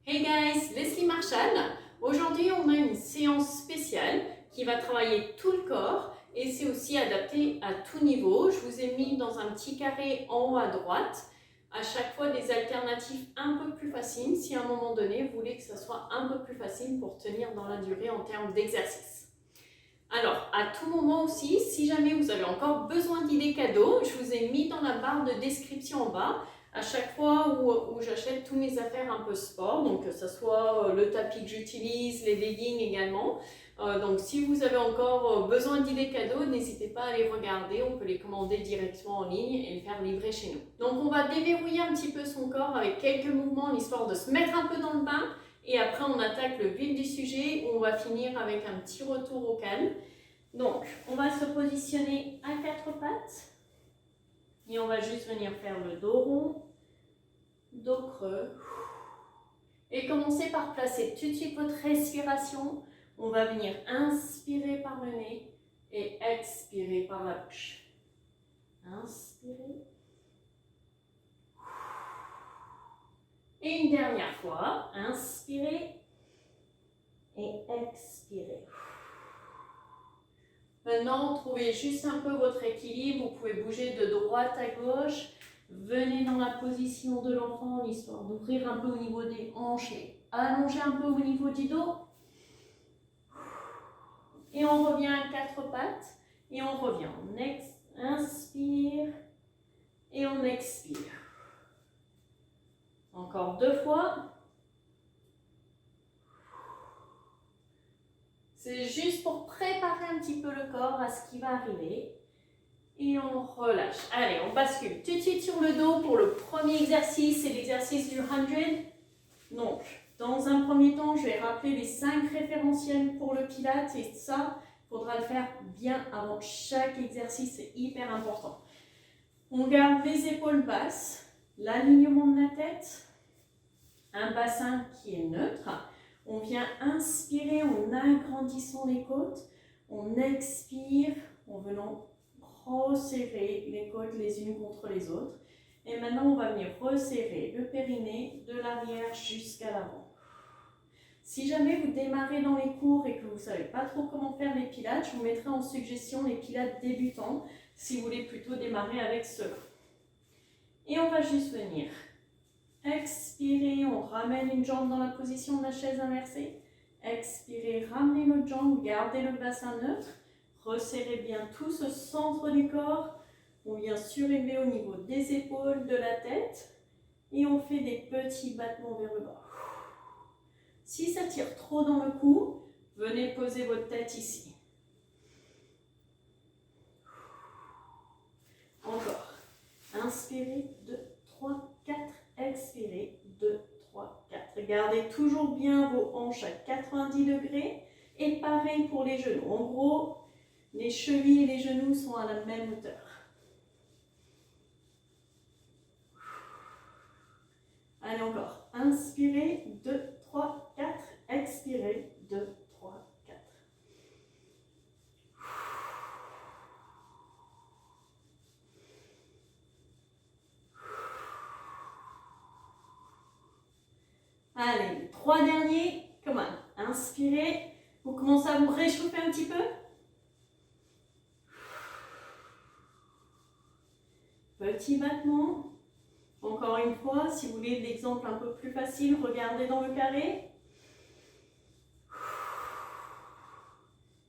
Hey guys, Leslie Marshall. Aujourd'hui, on a une séance spéciale qui va travailler tout le corps et c'est aussi adapté à tout niveau. Je vous ai mis dans un petit carré en haut à droite à chaque fois des alternatives un peu plus faciles si à un moment donné vous voulez que ça soit un peu plus facile pour tenir dans la durée en termes d'exercice. Alors, à tout moment aussi, si jamais vous avez encore besoin d'idées cadeaux, je vous ai mis dans la barre de description en bas à chaque fois où j'achète tous mes affaires un peu sport, donc que ce soit le tapis que j'utilise, les leggings également. Donc si vous avez encore besoin d'idées cadeaux, n'hésitez pas à les regarder, on peut les commander directement en ligne et les faire livrer chez nous. Donc on va déverrouiller un petit peu son corps avec quelques mouvements, histoire de se mettre un peu dans le bain. Et après, on attaque le vif du sujet où on va finir avec un petit retour au calme. Donc, on va se positionner à quatre pattes. Et on va juste venir faire le dos rond, dos creux. Et commencer par placer tout de suite votre respiration. On va venir inspirer par le nez et expirer par la bouche. Inspirez. Et une dernière fois, inspirez et expirez. Maintenant, trouvez juste un peu votre équilibre. Vous pouvez bouger de droite à gauche. Venez dans la position de l'enfant, histoire d'ouvrir un peu au niveau des hanches et allonger un peu au niveau du dos. Et on revient à quatre pattes. Et on revient. On inspire et on expire. Encore deux fois. C'est juste pour préparer un petit peu le corps à ce qui va arriver. Et on relâche. Allez, on bascule tout de suite sur le dos pour le premier exercice, c'est l'exercice du 100. Donc, dans un premier temps, je vais rappeler les 5 référentiels pour le Pilates et ça, il faudra le faire bien avant chaque exercice, c'est hyper important. On garde les épaules basses, l'alignement de la tête, un bassin qui est neutre. On vient inspirer en agrandissant les côtes, on expire en venant resserrer les côtes les unes contre les autres. Et maintenant, on va venir resserrer le périnée de l'arrière jusqu'à l'avant. Si jamais vous démarrez dans les cours et que vous ne savez pas trop comment faire les pilates, je vous mettrai en suggestion les pilates débutants si vous voulez plutôt démarrer avec cela. Et on va juste venir expirer, on ramène une jambe dans la position de la chaise inversée. Expirez, ramenez l'autre jambe, gardez le bassin neutre. Resserrez bien tout ce centre du corps. On vient surélever au niveau des épaules, de la tête. Et on fait des petits battements vers le bas. Si ça tire trop dans le cou, venez poser votre tête ici. Encore. Inspirez, 2, 3, 4. Expirez, 2, 3, 4. Gardez toujours bien vos hanches à 90 degrés. Et pareil pour les genoux. En gros, les chevilles et les genoux sont à la même hauteur. Allez, encore. Inspirez, 2, 3, 4. Expirez, 2, 3, 4. Allez, les 3 derniers. Come on. Inspirez. Vous commencez à vous réchauffer un petit peu. Petit battement. Encore une fois, si vous voulez l'exemple un peu plus facile, regardez dans le carré.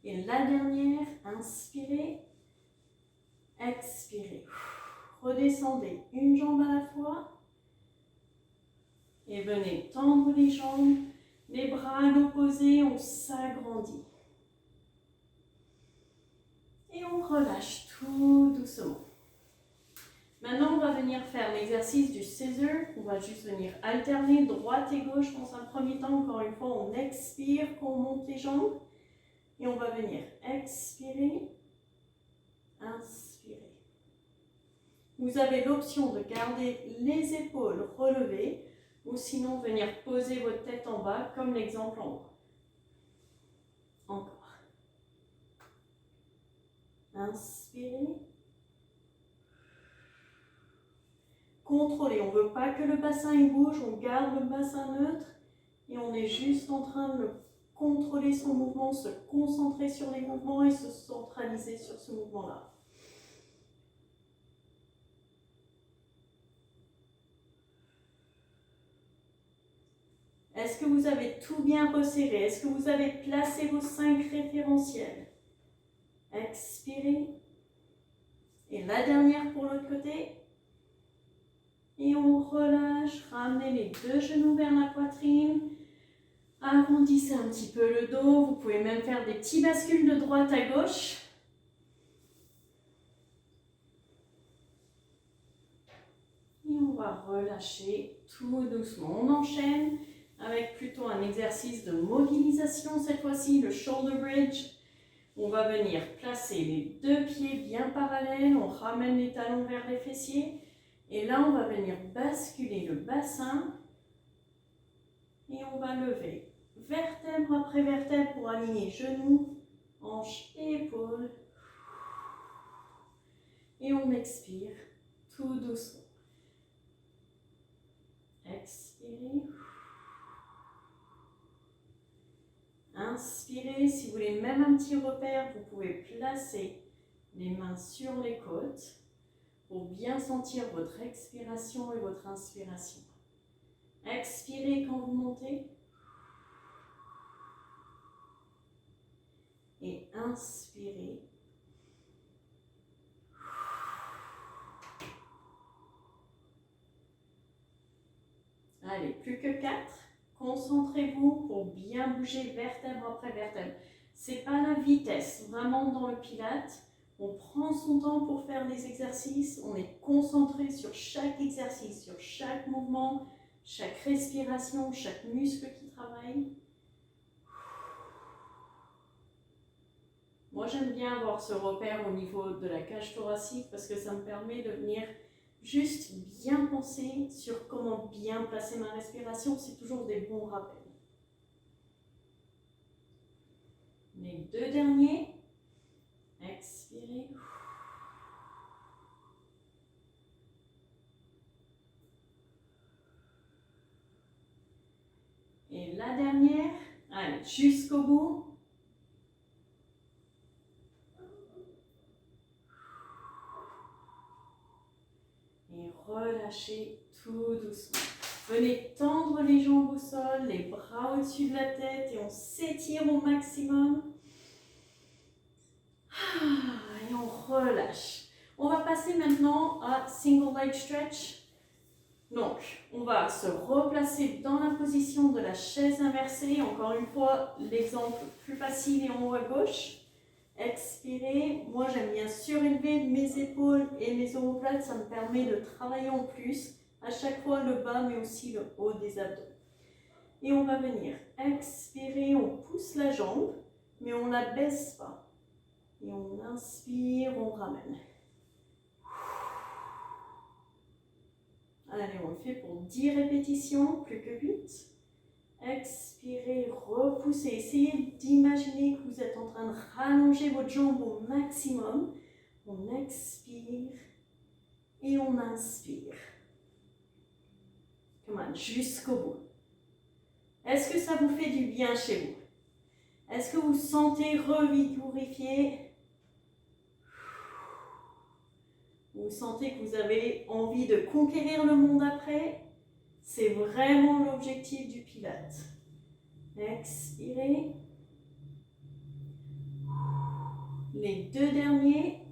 Et la dernière, inspirez, expirez. Redescendez une jambe à la fois. Et venez tendre les jambes, les bras à l'opposé, on s'agrandit. Et on relâche tout doucement. Maintenant, on va venir faire l'exercice du scissor. On va juste venir alterner droite et gauche dans un premier temps. Encore une fois, on expire quand on monte les jambes. Et on va venir expirer, inspirer. Vous avez l'option de garder les épaules relevées ou sinon venir poser votre tête en bas comme l'exemple en haut. Encore. Inspirez. Contrôlez, on ne veut pas que le bassin il bouge, on garde le bassin neutre Et on est juste en train de contrôler son mouvement, se concentrer sur les mouvements et se centraliser sur ce mouvement-là. Est-ce que vous avez tout bien resserré? Est-ce que vous avez placé vos 5 référentiels? Expirez. Et la dernière pour l'autre côté. Et on relâche. Ramenez les 2 genoux vers la poitrine. Arrondissez un petit peu le dos. Vous pouvez même faire des petits bascules de droite à gauche. Et on va relâcher tout doucement. On enchaîne avec plutôt un exercice de mobilisation cette fois-ci, le shoulder bridge. On va venir placer les 2 pieds bien parallèles, on ramène les talons vers les fessiers et là on va venir basculer le bassin et on va lever vertèbre après vertèbre pour aligner genoux, hanches et épaules et on expire tout doucement. Expirez. Inspirez, si vous voulez même un petit repère, vous pouvez placer les mains sur les côtes pour bien sentir votre expiration et votre inspiration. Expirez quand vous montez et inspirez. Allez, plus que 4. Concentrez-vous pour bien bouger vertèbre après vertèbre. C'est pas la vitesse, vraiment dans le pilate. On prend son temps pour faire les exercices. On est concentré sur chaque exercice, sur chaque mouvement, chaque respiration, chaque muscle qui travaille. Moi, j'aime bien avoir ce repère au niveau de la cage thoracique parce que ça me permet de venir juste bien penser sur comment bien placer ma respiration. C'est toujours des bons rappels. Les 2 derniers. Expirez. Et la dernière. Allez, jusqu'au bout. Et relâchez tout doucement. Venez tendre les jambes au sol, les bras au-dessus de la tête et on s'étire au maximum. Et on relâche. On va passer maintenant à single leg stretch. Donc, on va se replacer dans la position de la chaise inversée. Encore une fois, l'exemple plus facile est en haut à gauche. Expirez. Moi, j'aime bien surélever mes épaules et mes omoplates. Ça me permet de travailler en plus. À chaque fois, le bas, mais aussi le haut des abdos. Et on va venir expirer. On pousse la jambe, mais on ne la baisse pas. Et on inspire, on ramène. Allez, on le fait pour 10 répétitions, plus que 8. Expirez, repoussez. Essayez d'imaginer que vous êtes en train de rallonger votre jambe au maximum. On expire et on inspire. Come on, jusqu'au bout. Est-ce que ça vous fait du bien chez vous? Est-ce que vous sentez revigorifié? Vous sentez que vous avez envie de conquérir le monde après? C'est vraiment l'objectif du pilate. Expirez. Les 2 derniers.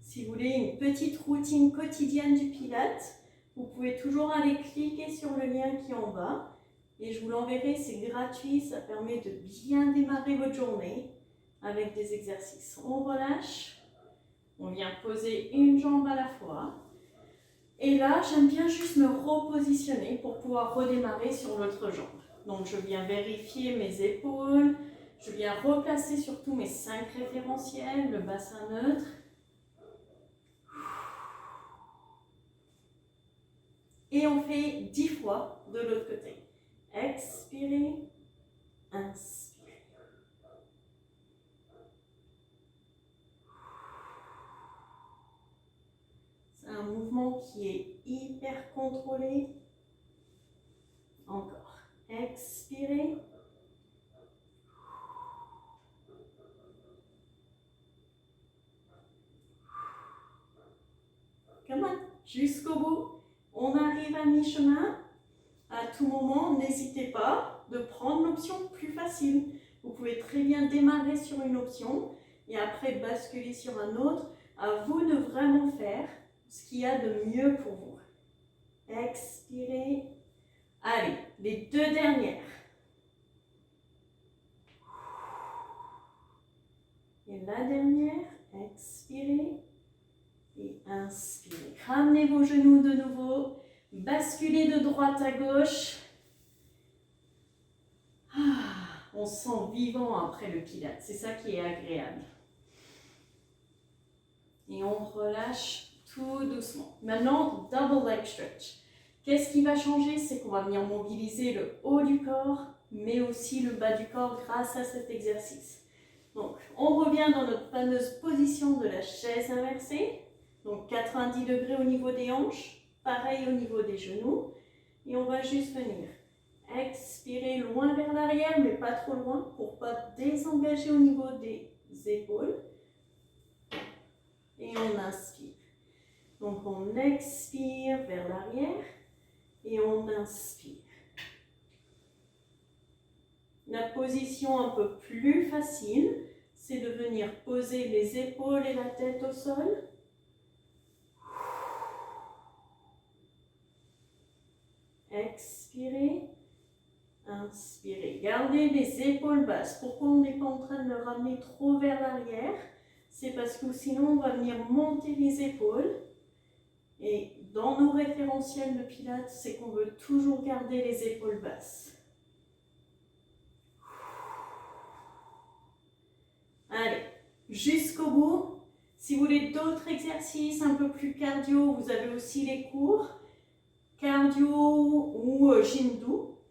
Si vous voulez une petite routine quotidienne du pilate, vous pouvez toujours aller cliquer sur le lien qui est en bas. Et je vous l'enverrai, c'est gratuit, ça permet de bien démarrer votre journée avec des exercices. On relâche, on vient poser une jambe à la fois. Et là, j'aime bien juste me repositionner pour pouvoir redémarrer sur l'autre jambe. Donc je viens vérifier mes épaules, je viens replacer surtout mes 5 référentiels, le bassin neutre. Et on fait 10 fois de l'autre côté. Expirez, inspirez. C'est un un mouvement qui est hyper contrôlé. Encore. Expirez. Come on. Jusqu'au bout. On arrive à mi-chemin. À tout moment, n'hésitez pas de prendre l'option plus facile. Vous pouvez très bien démarrer sur une option et après basculer sur un autre. À vous de vraiment faire ce qu'il y a de mieux pour vous. Expirez. Allez, les deux dernières. Et la dernière, expirez et inspirez. Ramenez vos genoux de nouveau. Basculez de droite à gauche. On se sent vivant après le Pilates. C'est ça qui est agréable. Et on relâche tout doucement. Maintenant, double leg stretch. Qu'est-ce qui va changer? C'est qu'on va venir mobiliser le haut du corps, mais aussi le bas du corps grâce à cet exercice. Donc, on revient dans notre fameuse position de la chaise inversée. Donc, 90 degrés au niveau des hanches, pareil au niveau des genoux. Et on va juste venir expirer loin vers l'arrière, mais pas trop loin pour ne pas désengager au niveau des épaules. Et on inspire. Donc, on expire vers l'arrière et on inspire. La position un peu plus facile, c'est de venir poser les épaules et la tête au sol. Expirez, inspirez. Gardez les épaules basses. Pourquoi on n'est pas en train de le ramener trop vers l'arrière? C'est parce que sinon on va venir monter les épaules. Et dans nos référentiels de Pilates, c'est qu'on veut toujours garder les épaules basses. Allez, jusqu'au bout. Si vous voulez d'autres exercices un peu plus cardio, vous avez aussi les cours. Cardio ou Jimdo.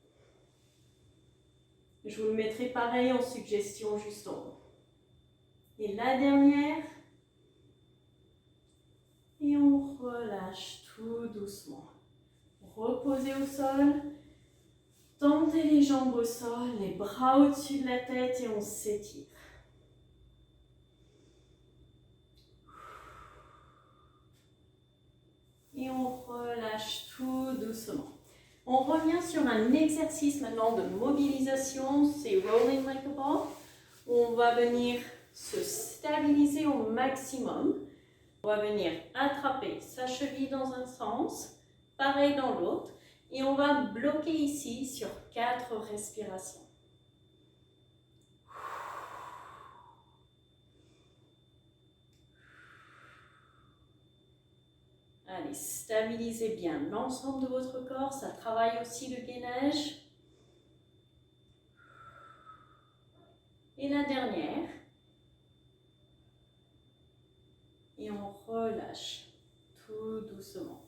Je vous le mettrai pareil en suggestion juste en haut. Et la dernière. Et on relâche tout doucement. Reposez au sol. Tendez les jambes au sol, les bras au-dessus de la tête et on s'étire. Et on relâche tout doucement. On revient sur un exercice maintenant de mobilisation, c'est Rolling Like a Ball, où on va venir se stabiliser au maximum. On va venir attraper sa cheville dans un sens, pareil dans l'autre, et on va bloquer ici sur 4 respirations. Allez, stabilisez bien l'ensemble de votre corps, ça travaille aussi le gainage. Et la dernière. Et on relâche tout doucement.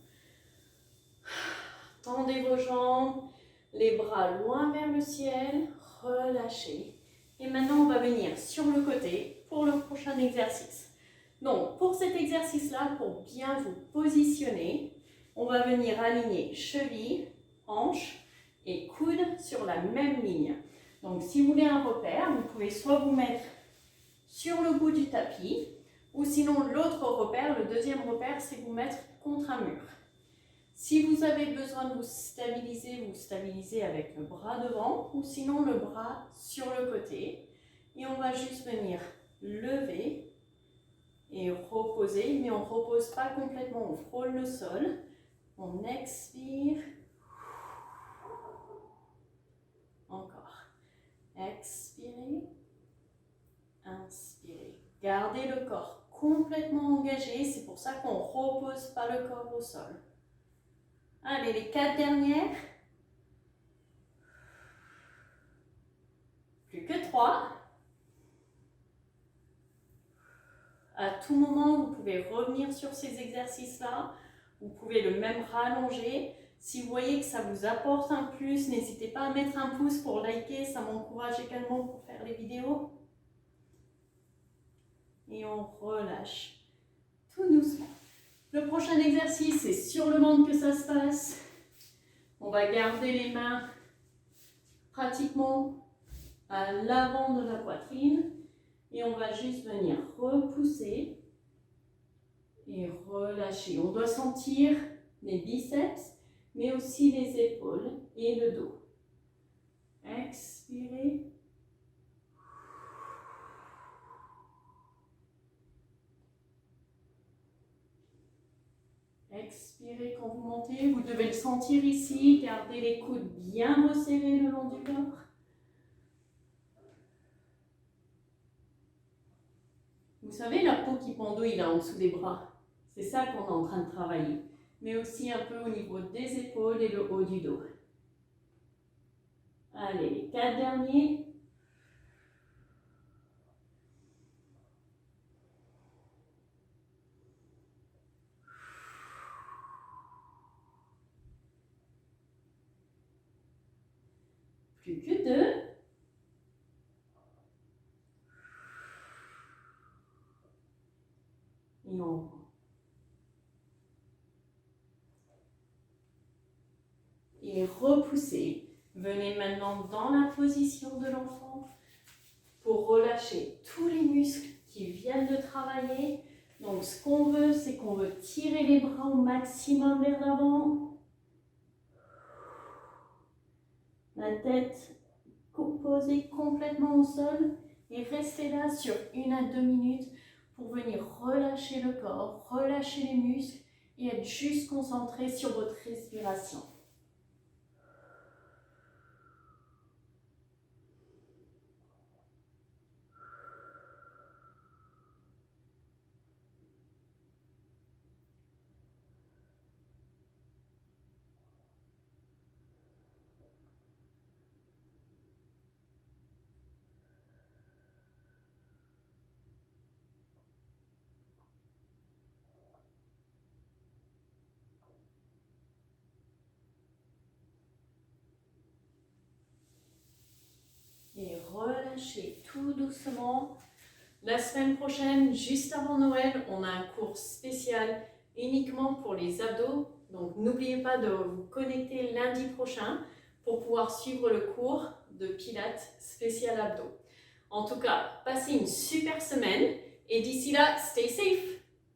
Tendez vos jambes, les bras loin vers le ciel, relâchez. Et maintenant, on va venir sur le côté pour le prochain exercice. Donc, pour cet exercice-là, pour bien vous positionner, on va venir aligner cheville, hanche et coude sur la même ligne. Donc, si vous voulez un repère, vous pouvez soit vous mettre sur le bout du tapis, ou sinon l'autre repère, le deuxième repère, c'est vous mettre contre un mur. Si vous avez besoin de vous stabilisez avec le bras devant, ou sinon le bras sur le côté. Et on va juste venir lever et reposer, mais on ne repose pas complètement, on frôle le sol. On expire. Encore. Expirez. Inspirez. Gardez le corps complètement engagé, c'est pour ça qu'on ne repose pas le corps au sol. Allez, les 4 dernières. Plus que 3. À tout moment, vous pouvez revenir sur ces exercices-là. Vous pouvez le même rallonger. Si vous voyez que ça vous apporte un plus, n'hésitez pas à mettre un pouce pour liker. Ça m'encourage également pour faire les vidéos. Et on relâche tout doucement. Le prochain exercice, c'est sur le ventre que ça se passe. On va garder les mains pratiquement à l'avant de la poitrine et on va juste venir repousser et relâcher. On doit sentir les biceps, mais aussi les épaules et le dos. Expirez. Expirez quand vous montez. Vous devez le sentir ici. Gardez les coudes bien resserrés le long du corps. Vous savez, la peau qui pendouille là en dessous des bras, c'est ça qu'on est en train de travailler. Mais aussi un peu au niveau des épaules et le haut du dos. Allez, les 4 derniers. Plus que 2. Et on prend. Et repoussez. Venez maintenant dans la position de l'enfant pour relâcher tous les muscles qui viennent de travailler. Donc ce qu'on veut, c'est qu'on veut tirer les bras au maximum vers l'avant. La tête posée complètement au sol et restez là sur 1 à 2 minutes pour venir relâcher le corps, relâcher les muscles et être juste concentré sur votre respiration. Et relâchez tout doucement. La semaine prochaine, juste avant Noël, on a un cours spécial uniquement pour les abdos. Donc n'oubliez pas de vous connecter lundi prochain pour pouvoir suivre le cours de Pilates spécial abdos. En tout cas, passez une super semaine et d'ici là, stay safe!